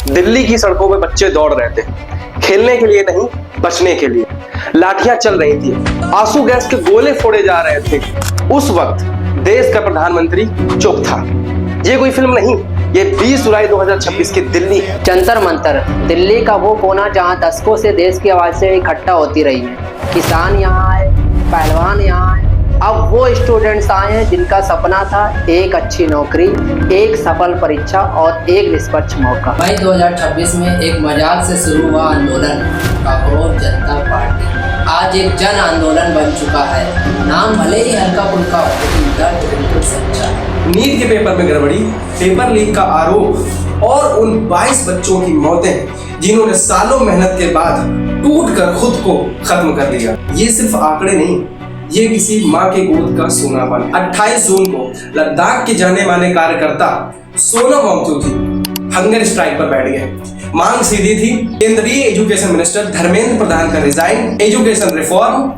दिल्ली की सड़कों पे बच्चे दौड़ रहे थे, खेलने के लिए नहीं, बचने के लिए। लाठियां चल रही थी, आंसू गैस के गोले फोड़े जा रहे थे। उस वक्त देश का प्रधानमंत्री चुप था। ये कोई फिल्म नहीं, ये 20 जुलाई 2026 की दिल्ली है। जंतर मंतर दिल्ली का वो कोना जहां दशकों से देश की आवाजें इकट्ठा होती रही हैं। किसान यहाँ आए, पहलवान यहाँ आए, अब वो स्टूडेंट्स आए हैं जिनका सपना था एक अच्छी नौकरी, एक सफल परीक्षा और एक निष्पक्ष मौका। मई 2026 में एक मजाक से शुरू हुआ आंदोलन कांग्रेस जनता पार्टी आज एक जन आंदोलन बन चुका है। नाम भले ही हल्का फुल्का हो, लेकिन दर्द बिल्कुल सच्चा है। नीट के पेपर में गड़बड़ी, पेपर लीक का आरोप और उन 22 बच्चों की मौतें जिन्होंने सालों मेहनत के बाद टूटकर खुद को खत्म कर लिया। ये सिर्फ आंकड़े नहीं, ये किसी माँ के गोद का सोनापन। 28 जून को लद्दाख के जाने माने कार्यकर्ता सोनम वांगचुक हंगर स्ट्राइक पर बैठ गए। मांग सीधी थी, केंद्रीय एजुकेशन मिनिस्टर धर्मेंद्र प्रधान का रिजाइन, एजुकेशन रिफॉर्म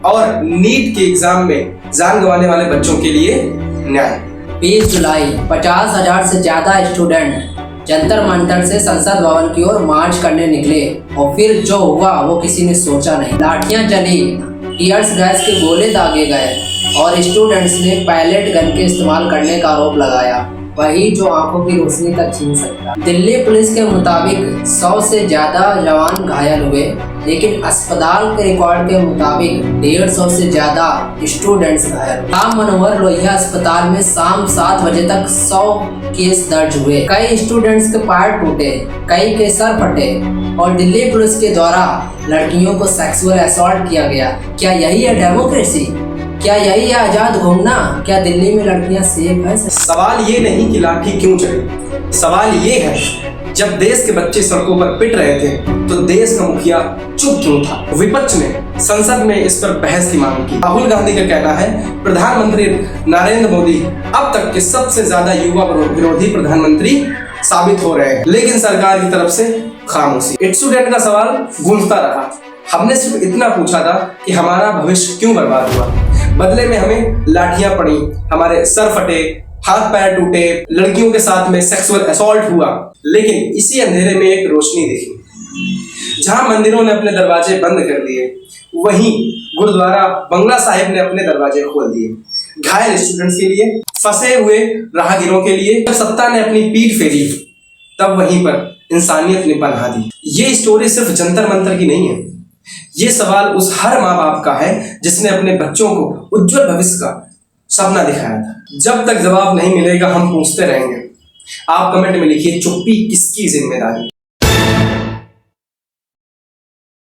और नीट के एग्जाम में जान गंवाने वाले बच्चों के लिए न्याय। 20 जुलाई 50,000 से ज्यादा स्टूडेंट जंतर मंतर से संसद भवन की ओर मार्च करने निकले और फिर जो हुआ वो किसी ने सोचा नहीं। लाठियां चली, टीयर्स गैस के गोले दागे गए और स्टूडेंट्स ने पैलेट गन के इस्तेमाल करने का आरोप लगाया, वही जो आंखों की रोशनी तक छीन सकता। दिल्ली पुलिस के मुताबिक 100 से ज्यादा जवान घायल हुए, लेकिन अस्पताल के रिकॉर्ड के मुताबिक 150 से ज्यादा स्टूडेंट्स घायल। राम मनोहर लोहिया अस्पताल में शाम 7 बजे तक 100 केस दर्ज हुए। कई स्टूडेंट्स के पैर टूटे, कई के सर फटे और दिल्ली पुलिस के द्वारा लड़कियों को सेक्सुअल असॉल्ट किया गया। क्या यही है डेमोक्रेसी? क्या यही है आजाद घूमना? क्या दिल्ली में लड़कियां सेफ है? सवाल ये नहीं कि लाठी क्यों चली, सवाल ये है जब देश के बच्चे सड़कों पर पिट रहे थे तो देश का मुखिया चुप क्यों था? विपक्ष ने संसद में इस पर बहस की मांग की। राहुल गांधी का कहना है प्रधानमंत्री नरेंद्र मोदी अब तक के सबसे ज्यादा युवा विरोधी प्रधानमंत्री साबित हो रहे हैं, लेकिन सरकार की तरफ से खामोशी। स्टूडेंट का सवाल गूंजता रहा। हमने सिर्फ इतना पूछा था कि हमारा भविष्य क्यों बर्बाद हुआ। बदले में हमें लाठियां पड़ी, हमारे सर फटे, हाथ पैर टूटे, लड़कियों के साथ में सेक्सुअल असॉल्ट हुआ। लेकिन इसी अंधेरे में एक रोशनी दिखी। जहां मंदिरों ने अपने दरवाजे बंद कर दिए, वहीं गुरुद्वारा बंगला साहिब ने अपने दरवाजे खोल दिए। घायल स्टूडेंट्स के लिए, फंसे हुए राहगीरों के लिए जब सत्ता ने अपनी पीठ फेरी, तब वहीं पर इंसानियत ने पनाह दी। ये स्टोरी सिर्फ जंतर मंतर की नहीं है, ये सवाल उस हर माँ बाप का है जिसने अपने बच्चों को उज्जवल भविष्य का सपना दिखाया था। जब तक जवाब नहीं मिलेगा हम पूछते रहेंगे। आप कमेंट में लिखिए, चुप्पी किसकी जिम्मेदारी।